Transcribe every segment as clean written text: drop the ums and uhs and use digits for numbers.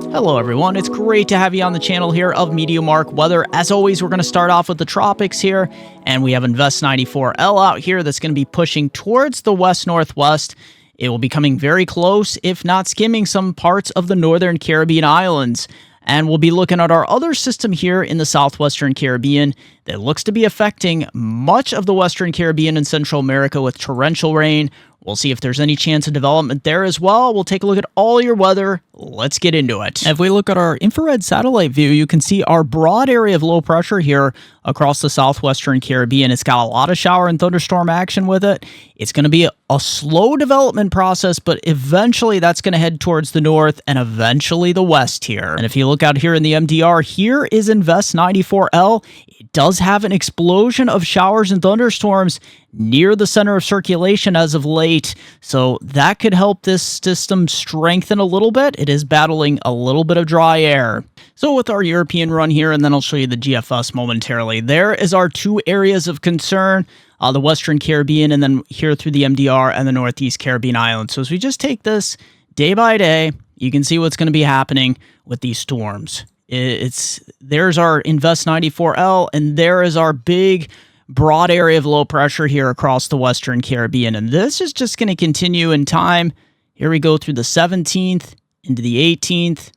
Hello everyone, it's great to have you on the channel here of MeteoMark Weather. As always, we're going to start off with the tropics here, and we have Invest 94L out here that's going to be pushing towards the west-northwest. It will be coming very close, if not skimming some parts of the northern Caribbean islands. And we'll be looking at our other system here in the southwestern Caribbean that looks to be affecting much of the western Caribbean and Central America with torrential rain. We'll see if there's any chance of development there as well. We'll take a look at all your weather. Let's get into it. If we look at our infrared satellite view, you can see our broad area of low pressure here across the southwestern Caribbean. It's got a lot of shower and thunderstorm action with it. It's going to be a slow development process, but eventually that's going to head towards the north and eventually the west here. And if you look out here in the MDR, here is Invest 94L. It does have an explosion of showers and thunderstorms near the center of circulation as of late, so that could help this system strengthen a little bit. It is battling a little bit of dry air. So with our European run here, and then I'll show you the GFS momentarily, there is our two areas of concern, the Western Caribbean and then here through the MDR and the Northeast Caribbean Islands. So as we just take this day by day, you can see what's going to be happening with these storms. There's our Invest 94L, and there is our big broad area of low pressure here across the Western Caribbean. And this is just going to continue in time. Here we go through the 17th, into the 18th,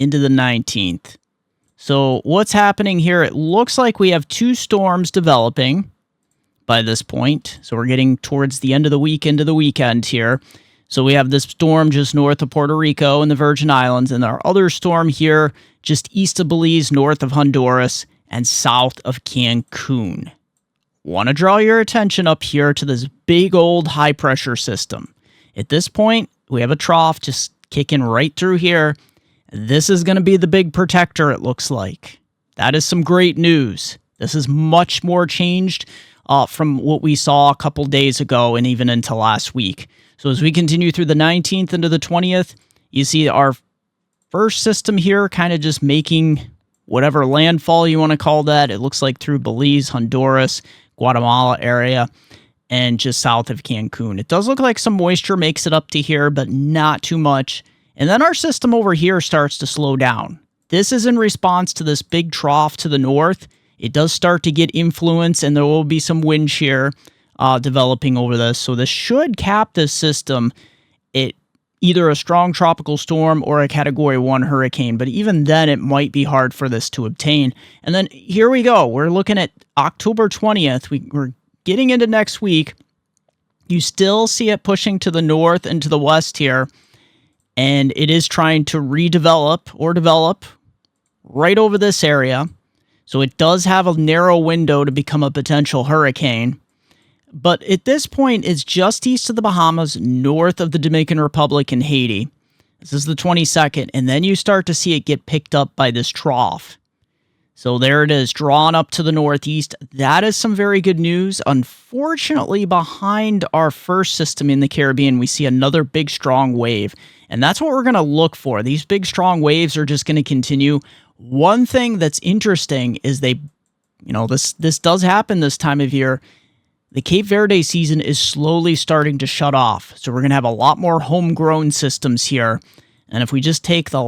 into the 19th. So what's happening here? It looks like we have two storms developing by this point. So we're getting towards the end of the week, into the weekend here. So we have this storm just north of Puerto Rico and the Virgin Islands, and our other storm here just east of Belize, north of Honduras, and south of Cancun. Want to draw your attention up here to this big old high pressure system. At this point, we have a trough just kicking right through here. This is going to be the big protector, it looks like. That is some great news. This is much more changed from what we saw a couple days ago and even into last week. So as we continue through the 19th into the 20th, you see our first system here kind of just making whatever landfall you want to call that. It looks like through Belize, Honduras, Guatemala area, and just south of Cancun. It does look like some moisture makes it up to here, but not too much. And then our system over here starts to slow down. This is in response to this big trough to the north. It does start to get influence, and there will be some wind shear developing over this. So this should cap this system at either a strong tropical storm or a Category 1 hurricane. But even then, it might be hard for this to obtain. And then here we go. We're looking at October 20th. We're getting into next week. You still see it pushing to the north and to the west here. And it is trying to redevelop or develop right over this area. So it does have a narrow window to become a potential hurricane. But at this point, it's just east of the Bahamas, north of the Dominican Republic and Haiti. This is the 22nd, and then you start to see it get picked up by this trough. So there it is, drawn up to the northeast. That is some very good news. Unfortunately, behind our first system in the Caribbean, we see another big, strong wave. And that's what we're going to look for. These big, strong waves are just going to continue. One thing that's interesting is this does happen this time of year. The Cape Verde season is slowly starting to shut off. So we're going to have a lot more homegrown systems here. And if we just take the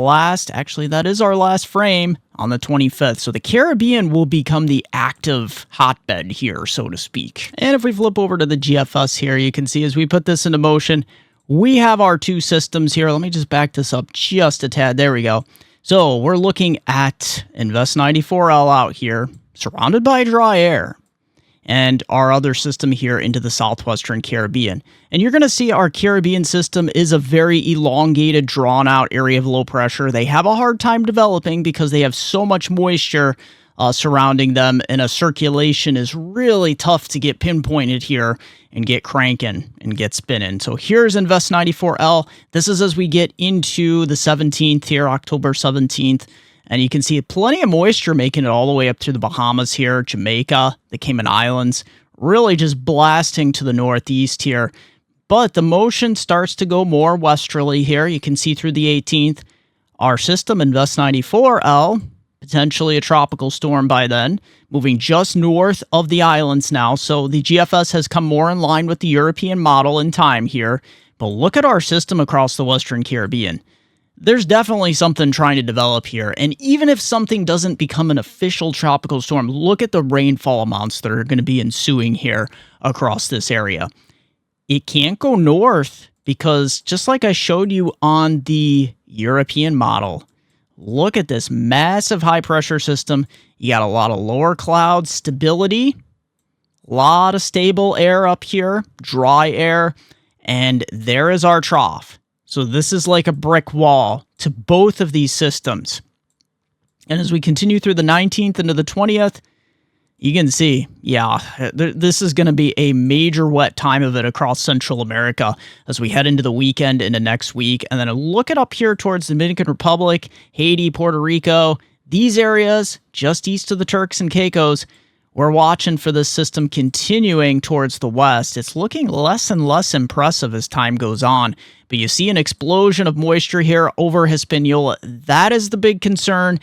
actually that is our last frame on the 25th. So the Caribbean will become the active hotbed here, so to speak. And if we flip over to the GFS here, you can see as we put this into motion, we have our two systems here. Let me just back this up just a tad. There we go. So we're looking at Invest 94L out here, surrounded by dry air, and our other system here into the southwestern Caribbean. And you're going to see our Caribbean system is a very elongated, drawn-out area of low pressure. They have a hard time developing because they have so much moisture surrounding them, and a circulation is really tough to get pinpointed here and get cranking and get spinning. So here's Invest 94L. This is as we get into the 17th here, October 17th. And you can see plenty of moisture making it all the way up through the Bahamas here, Jamaica, the Cayman Islands, really just blasting to the northeast here. But the motion starts to go more westerly here. You can see through the 18th. Our system, Invest 94L, potentially a tropical storm by then, moving just north of the islands now. So the GFS has come more in line with the European model in time here. But look at our system across the Western Caribbean. there's definitely something trying to develop here. And even if something doesn't become an official tropical storm, look at the rainfall amounts that are going to be ensuing here across this area. It can't go north because just like I showed you on the European model, look at this massive high pressure system. You got a lot of lower cloud stability, a lot of stable air up here, dry air, and there is our trough. So this is like a brick wall to both of these systems. And as we continue through the 19th into the 20th, you can see, yeah, this is going to be a major wet time of it across Central America as we head into the weekend, into next week. And then look it up here towards the Dominican Republic, Haiti, Puerto Rico, these areas just east of the Turks and Caicos. We're watching for this system continuing towards the west. It's looking less and less impressive as time goes on. But you see an explosion of moisture here over Hispaniola. That is the big concern.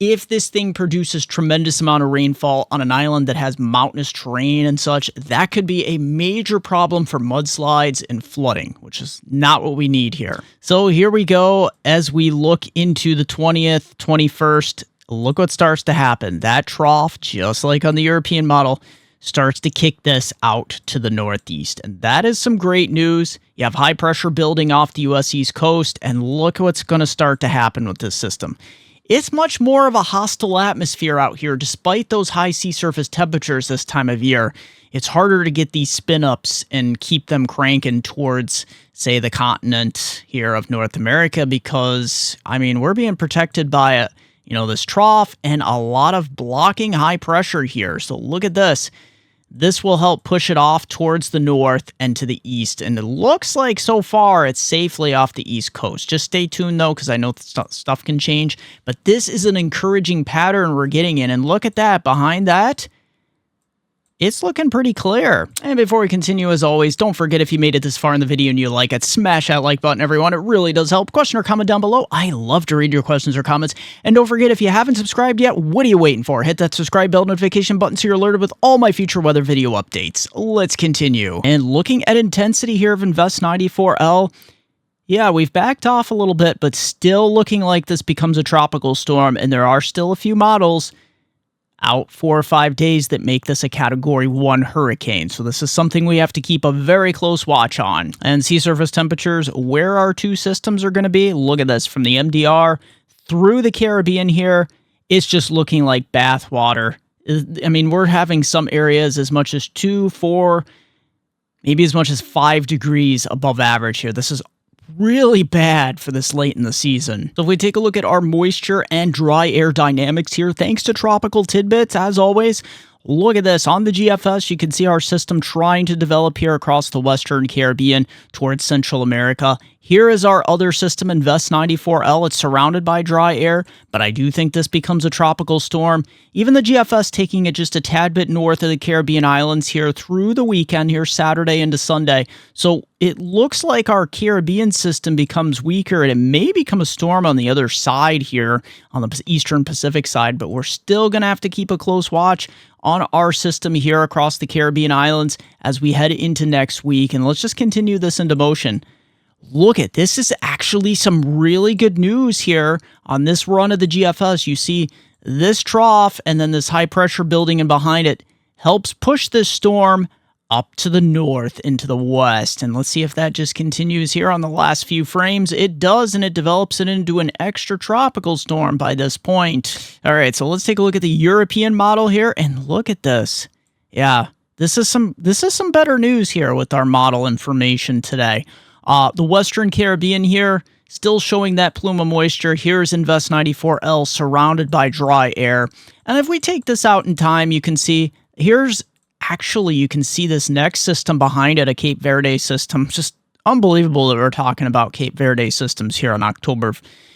If this thing produces tremendous amount of rainfall on an island that has mountainous terrain and such, that could be a major problem for mudslides and flooding, which is not what we need here. So here we go as we look into the 20th, 21st. Look what starts to happen. That trough, just like on the European model, starts to kick this out to the northeast. And that is some great news. You have high pressure building off the U.S. East Coast, and look what's going to start to happen with this system. It's much more of a hostile atmosphere out here, despite those high sea surface temperatures this time of year. It's harder to get these spin-ups and keep them cranking towards, say, the continent here of North America because, I mean, we're being protected by this trough and a lot of blocking high pressure here. So look at this. This will help push it off towards the north and to the east. And it looks like so far it's safely off the east coast. Just stay tuned though, because I know stuff can change. But this is an encouraging pattern we're getting in. And look at that. Behind that, it's looking pretty clear. And before we continue, as always, don't forget if you made it this far in the video and you like it, smash that like button, everyone. It really does help. Question or comment down below. I love to read your questions or comments. And don't forget, if you haven't subscribed yet, what are you waiting for? Hit that subscribe bell notification button so you're alerted with all my future weather video updates. Let's continue. And looking at intensity here of Invest 94L, yeah, we've backed off a little bit, but still looking like this becomes a tropical storm. And there are still a few models out 4 or 5 days that make this a Category 1 hurricane. So this is something we have to keep a very close watch on. And sea surface temperatures, where our two systems are going to be, look at this. From the MDR through the Caribbean here, it's just looking like bath water. I mean, we're having some areas as much as 2, 4, maybe as much as 5 degrees above average here. This is really bad for this late in the season. So if we take a look at our moisture and dry air dynamics here, thanks to Tropical Tidbits, as always, look at this. On the GFS, you can see our system trying to develop here across the Western Caribbean towards Central America. Here is our other system, Invest 94L. It's surrounded by dry air, but I do think this becomes a tropical storm. Even the GFS taking it just a tad bit north of the Caribbean islands here through the weekend here, Saturday into Sunday. So it looks like our Caribbean system becomes weaker, and it may become a storm on the other side here on the Eastern Pacific side, but we're still going to have to keep a close watch on our system here across the Caribbean islands as we head into next week. And let's just continue this into motion. Look at this. Is actually some really good news here on this run of the GFS. You see this trough and then this high pressure building in behind it helps push this storm up to the north into the west. And let's see if that just continues here on the last few frames. It does, and it develops it into an extra tropical storm by this point. All right, so let's take a look at the European model here and look at this. Yeah, this is some better news here with our model information today. The Western Caribbean here, still showing that plume of moisture. Here's Invest 94L surrounded by dry air. And if we take this out in time, you can see you can see this next system behind it, a Cape Verde system. Just unbelievable that we're talking about Cape Verde systems here on October,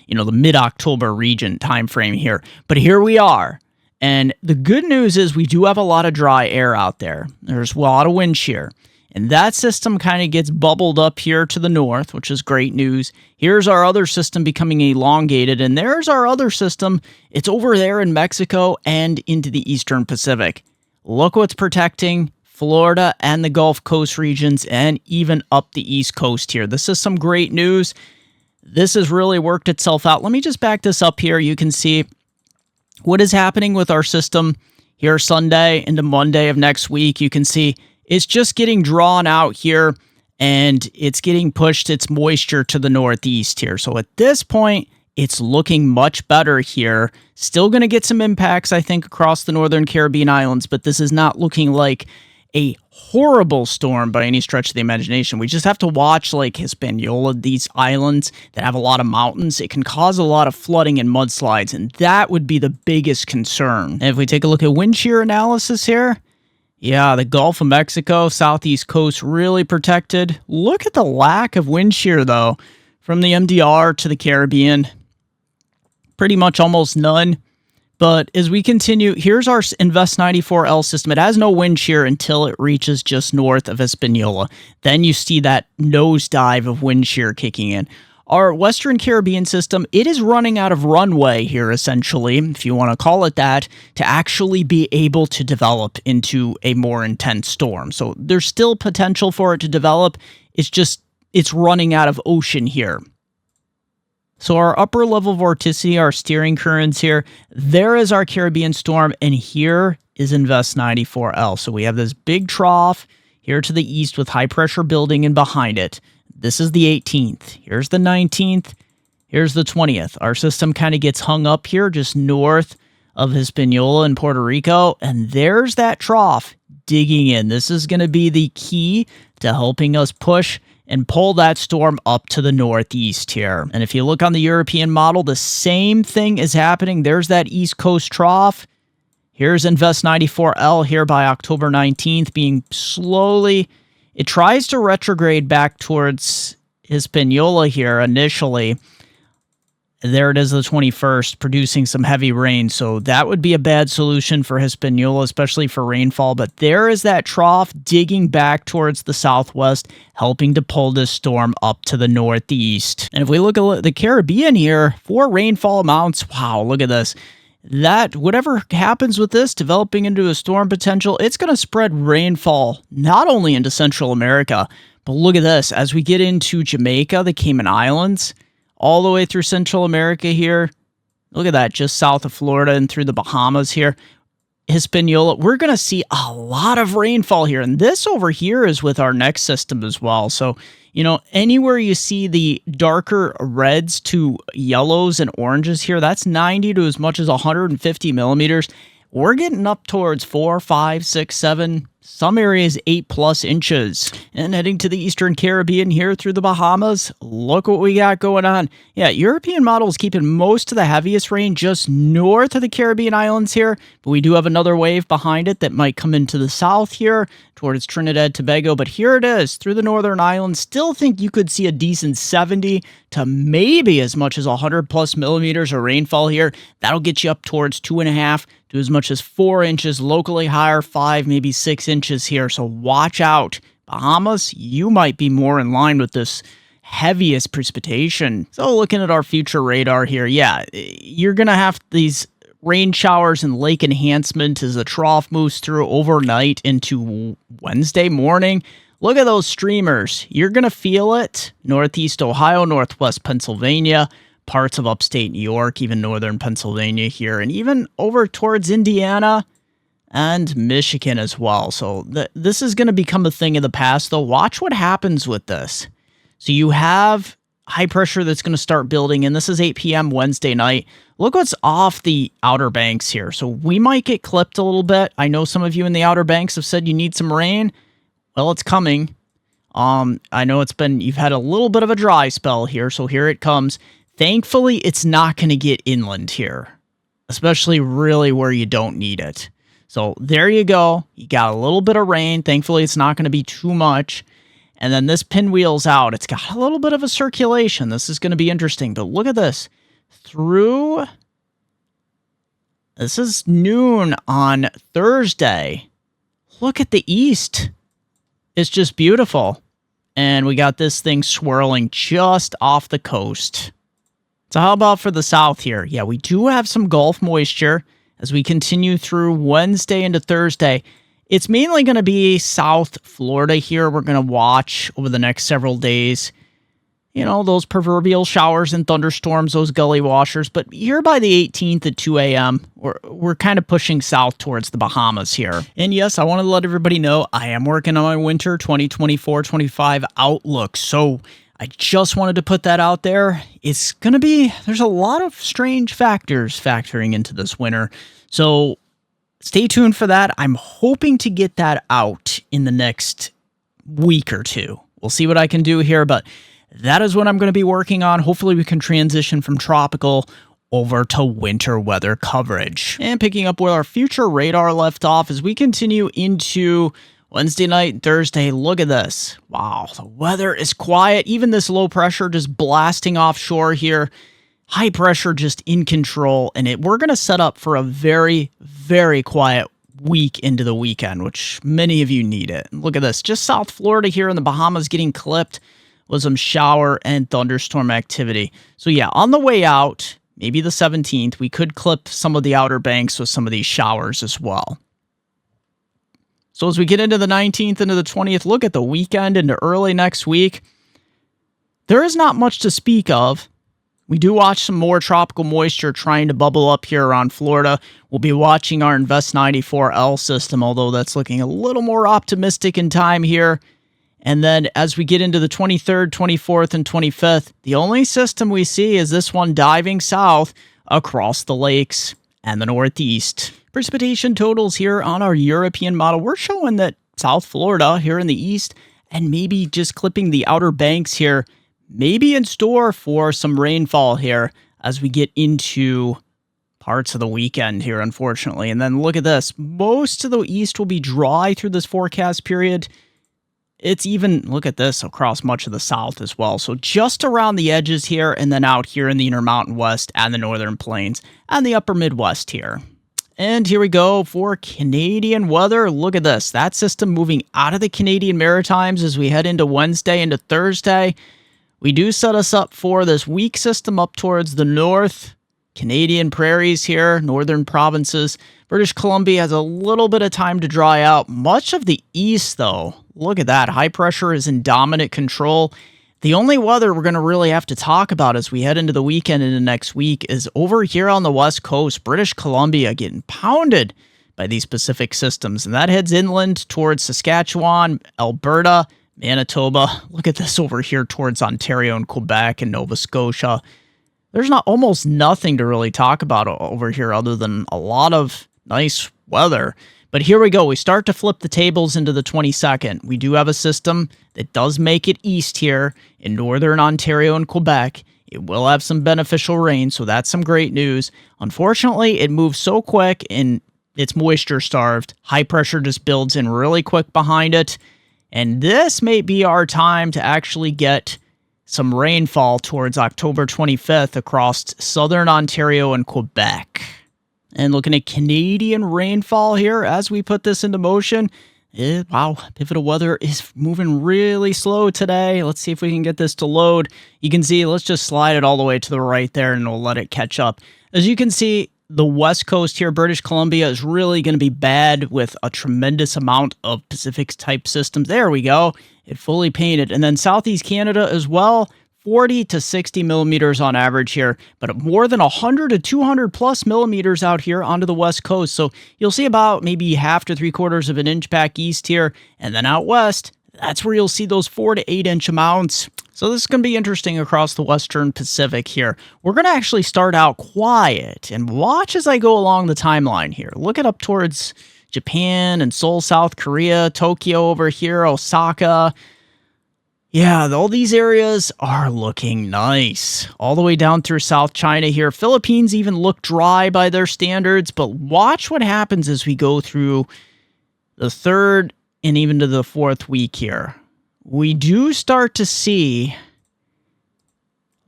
the mid-October region time frame here. But here we are. And the good news is we do have a lot of dry air out there. There's a lot of wind shear. And that system kind of gets bubbled up here to the north, which is great news. Here's our other system becoming elongated, and there's our other system. It's over there in Mexico and into the Eastern Pacific. Look what's protecting Florida and the Gulf Coast regions and even up the East Coast here. This is some great news. this has really worked itself out. Let me just back this up here. You can see what is happening with our system here Sunday into Monday of next week. You can see it's just getting drawn out here, and it's getting pushed its moisture to the northeast here. So at this point, it's looking much better here. Still going to get some impacts, I think, across the northern Caribbean islands, but this is not looking like a horrible storm by any stretch of the imagination. We just have to watch like Hispaniola, these islands that have a lot of mountains. It can cause a lot of flooding and mudslides, and that would be the biggest concern. And if we take a look at wind shear analysis here, yeah, the Gulf of Mexico, southeast coast, really protected. Look at the lack of wind shear, though, from the MDR to the Caribbean. Pretty much almost none. But as we continue, here's our Invest 94L system. It has no wind shear until it reaches just north of Hispaniola. Then you see that nosedive of wind shear kicking in. Our Western Caribbean system, it is running out of runway here, essentially, if you want to call it that, to actually be able to develop into a more intense storm. So there's still potential for it to develop. It's running out of ocean here. So our upper level vorticity, our steering currents here, there is our Caribbean storm, and here is Invest 94L. So we have this big trough here to the east with high pressure building in behind it. This is the 18th. Here's the 19th. Here's the 20th. Our system kind of gets hung up here just north of Hispaniola in Puerto Rico, and there's that trough digging in. This is going to be the key to helping us push and pull that storm up to the northeast here. And if you look on the European model, the same thing is happening. There's that East Coast trough. Here's Invest 94L here by October 19th being slowly... It tries to retrograde back towards Hispaniola here initially. There it is, the 21st, producing some heavy rain. So that would be a bad solution for Hispaniola, especially for rainfall. But there is that trough digging back towards the southwest, helping to pull this storm up to the northeast. And if we look at the Caribbean here, for rainfall amounts, wow, look at this. That, whatever happens with this developing into a storm potential, it's going to spread rainfall not only into Central America, but look at this. As we get into Jamaica, the Cayman Islands, all the way through Central America here. Look at that, just south of Florida and through the Bahamas here. Hispaniola, we're going to see a lot of rainfall here. And this over here is with our next system as well. So, you know, anywhere you see the darker reds to yellows and oranges here, that's 90 to as much as 150 millimeters. We're getting up towards 4, 5, 6, 7, some areas 8+ inches. And heading to the Eastern Caribbean here through the Bahamas, look what we got going on. Yeah, European model is keeping most of the heaviest rain just north of the Caribbean islands here, but we do have another wave behind it that might come into the south here towards Trinidad, Tobago. But here it is through the northern islands. Still think you could see a decent 70 to maybe as much as 100+ millimeters of rainfall here. That'll get you up towards 2.5 to as much as 4 inches, locally higher 5, maybe 6 inches here. So watch out. Bahamas, you might be more in line with this heaviest precipitation. So looking at our future radar here, yeah, you're going to have these rain showers and lake enhancement as the trough moves through overnight into Wednesday morning. Look at those streamers. You're going to feel it. Northeast Ohio, northwest Pennsylvania, parts of upstate New York, even northern Pennsylvania here, and even over towards Indiana and Michigan as well. So this is going to become a thing of the past, though. Watch what happens with this. So you have high pressure that's going to start building, and this is 8 p.m. Wednesday night. Look what's off the Outer Banks here. So we might get clipped a little bit. I know some of you in the Outer Banks have said you need some rain. Well, it's coming. I know you've had a little bit of a dry spell here, so here it comes. Thankfully, it's not going to get inland here, especially really where you don't need it. So there you go. You got a little bit of rain. Thankfully, it's not going to be too much. And then this pinwheel's out. It's got a little bit of a circulation. This is going to be interesting. But look at this. This is noon on Thursday. Look at the east. It's just beautiful. And we got this thing swirling just off the coast. So how about for the south here? Yeah, we do have some Gulf moisture as we continue through Wednesday into Thursday. It's mainly going to be South Florida here. We're going to watch over the next several days. you know, those proverbial showers and thunderstorms, those gully washers. But here by the 18th at 2 a.m., we're kind of pushing south towards the Bahamas here. And yes, I want to let everybody know I am working on my winter 2024-25 outlook. So I just wanted to put that out there. It's going to be, there's a lot of strange factors factoring into this winter. So stay tuned for that. I'm hoping to get that out in the next week or two. We'll see what I can do here, but that is what I'm going to be working on. Hopefully we can transition from tropical over to winter weather coverage. And picking up where our future radar left off as we continue into Wednesday night and Thursday. Look at this. Wow, the weather is quiet. Even this low pressure just blasting offshore here. High pressure just in control. And we're going to set up for a very, very quiet week into the weekend, which many of you need it. Look at this. Just South Florida here in the Bahamas getting clipped with some shower and thunderstorm activity. So yeah, on the way out, maybe the 17th, we could clip some of the Outer Banks with some of these showers as well. So as we get into the 19th, into the 20th, look at the weekend into early next week. There is not much to speak of. We do watch some more tropical moisture trying to bubble up here around Florida. We'll be watching our Invest 94L system, although that's looking a little more optimistic in time here. And then as we get into the 23rd, 24th, and 25th, the only system we see is this one diving south across the lakes and the Northeast. Precipitation totals here on our European model. We're showing that South Florida here in the east and maybe just clipping the Outer Banks here, maybe in store for some rainfall here as we get into parts of the weekend here, unfortunately. And then look at this. Most of the east will be dry through this forecast period. It's even, look at this, across much of the south as well. So just around the edges here and then out here in the Intermountain West and the Northern Plains and the Upper Midwest here. And here we go for Canadian weather. Look at this. That system moving out of the Canadian Maritimes as we head into Wednesday into Thursday. We do set us up for this weak system up towards the north. Canadian prairies here, northern provinces. British Columbia has a little bit of time to dry out. Much of the east, though, look at that. High pressure is in dominant control. The only weather we're going to really have to talk about as we head into the weekend into next week is over here on the west coast. British Columbia getting pounded by these Pacific systems. And that heads inland towards Saskatchewan, Alberta, Manitoba. Look at this over here towards Ontario and Quebec and Nova Scotia. There's almost nothing to really talk about over here other than a lot of nice weather. But here we go. We start to flip the tables into the 22nd. We do have a system that does make it east here in northern Ontario and Quebec. It will have some beneficial rain, so that's some great news. Unfortunately, it moves so quick and it's moisture starved. High pressure just builds in really quick behind it. And this may be our time to actually get some rainfall towards October 25th across southern Ontario and Quebec. And looking at Canadian rainfall here as we put this into motion. Wow, Pivotal Weather is moving really slow today. Let's see if we can get this to load. You can see, let's just slide it all the way to the right there and we'll let it catch up. As you can see, the west coast here, British Columbia, is really going to be bad with a tremendous amount of Pacific-type systems. There we go. It fully painted. And then Southeast Canada as well, 40 to 60 millimeters on average here, but more than 100 to 200 plus millimeters out here onto the west coast. So you'll see about maybe half to 3/4 of an inch back east here. And then out west, that's where you'll see those 4 to 8 inch amounts. So this is going to be interesting across the western Pacific here. We're going to actually start out quiet and watch as I go along the timeline here. Look it up towards Japan and Seoul, South Korea, Tokyo over here, Osaka. Yeah, all these areas are looking nice. All the way down through South China here. Philippines even look dry by their standards, but watch what happens as we go through the third and even to the fourth week here. We do start to see,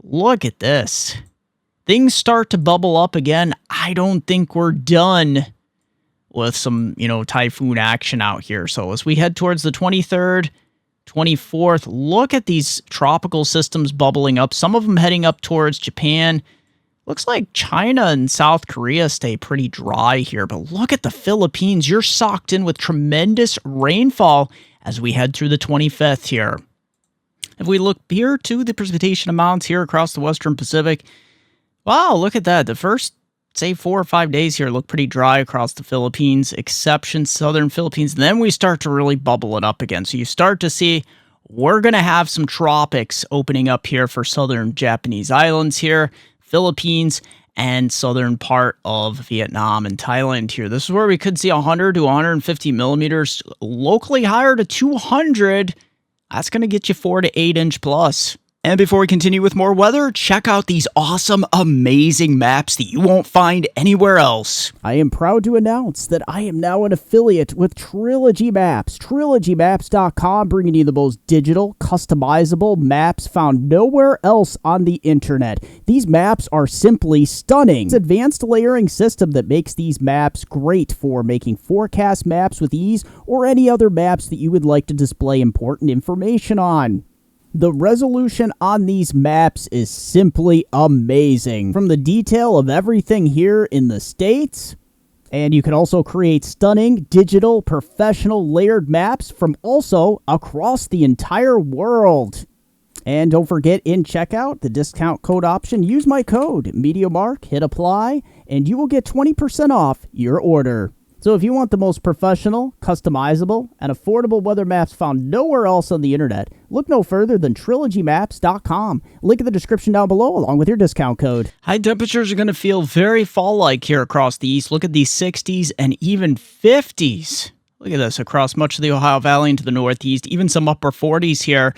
look at this. Things start to bubble up again. I don't think we're done with some, typhoon action out here. So as we head towards the 23rd, 24th, look at these tropical systems bubbling up. Some of them heading up towards Japan. Looks like China and South Korea stay pretty dry here, but look at the Philippines. You're socked in with tremendous rainfall as we head through the 25th here. If we look here to the precipitation amounts here across the Western Pacific, wow, look at that. The first, say, 4 or 5 days here look pretty dry across the Philippines, exception southern Philippines. And then we start to really bubble it up again. So you start to see we're going to have some tropics opening up here for southern Japanese islands here, Philippines, and southern part of Vietnam and Thailand here. This is where we could see 100 to 150 millimeters, locally higher to 200. That's going to get you 4 to 8 inch plus. And before we continue with more weather, check out these awesome, amazing maps that you won't find anywhere else. I am proud to announce that I am now an affiliate with Trilogy Maps. TrilogyMaps.com, bringing you the most digital, customizable maps found nowhere else on the internet. These maps are simply stunning. It's an advanced layering system that makes these maps great for making forecast maps with ease or any other maps that you would like to display important information on. The resolution on these maps is simply amazing. From the detail of everything here in the States, and you can also create stunning, digital, professional layered maps from also across the entire world. And don't forget, in checkout, the discount code option, use my code, MeteoMark, hit apply, and you will get 20% off your order. So if you want the most professional, customizable, and affordable weather maps found nowhere else on the internet, look no further than TrilogyMaps.com. Link in the description down below along with your discount code. High temperatures are going to feel very fall-like here across the east. Look at these 60s and even 50s. Look at this across much of the Ohio Valley into the northeast, even some upper 40s here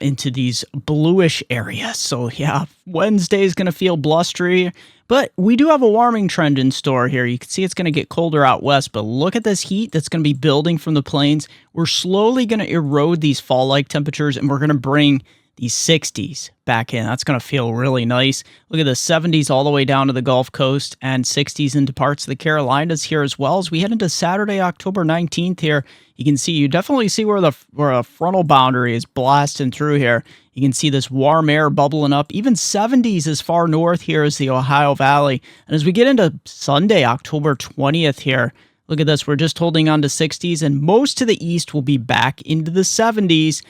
into these bluish areas. So yeah, Wednesday is going to feel blustery. But we do have a warming trend in store here. You can see it's going to get colder out west, but look at this heat that's going to be building from the plains. We're slowly going to erode these fall-like temperatures, and we're going to bring these 60s back in. That's going to feel really nice. Look at the 70s all the way down to the Gulf Coast and 60s into parts of the Carolinas here as well. As we head into Saturday, October 19th here, you definitely see where a frontal boundary is blasting through here. You can see this warm air bubbling up, even 70s as far north here as the Ohio Valley. And as we get into Sunday, October 20th here, look at this. We're just holding on to 60s, and most to the east will be back into the 70s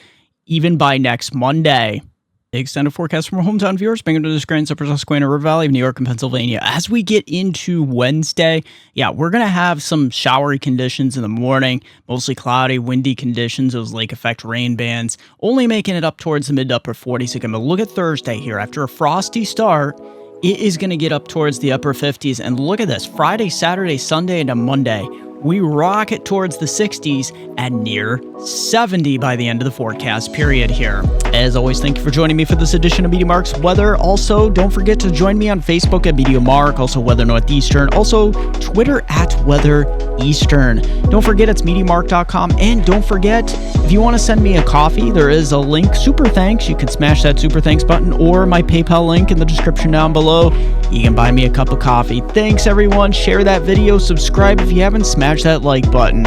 even by next Monday. The extended forecast from our hometown viewers, Binghamton to Scranton, Upper Susquehanna, River Valley of New York and Pennsylvania. As we get into Wednesday, yeah, we're going to have some showery conditions in the morning, mostly cloudy, windy conditions, those lake effect rain bands, only making it up towards the mid to upper 40s again. But look at Thursday here. After a frosty start, it is going to get up towards the upper 50s. And look at this, Friday, Saturday, Sunday, and a Monday. We rocket towards the 60s and near 70 by the end of the forecast period here. As always, thank you for joining me for this edition of MeteoMark's Weather. Also, don't forget to join me on Facebook at MeteoMark, also Weather Northeastern, also Twitter at Weather Eastern. Don't forget it's MeteoMark.com, and don't forget, if you want to send me a coffee, there is a link, Super Thanks. You can smash that Super Thanks button or my PayPal link in the description down below. You can buy me a cup of coffee. Thanks, everyone. Share that video. Subscribe if you haven't. Smash that like button.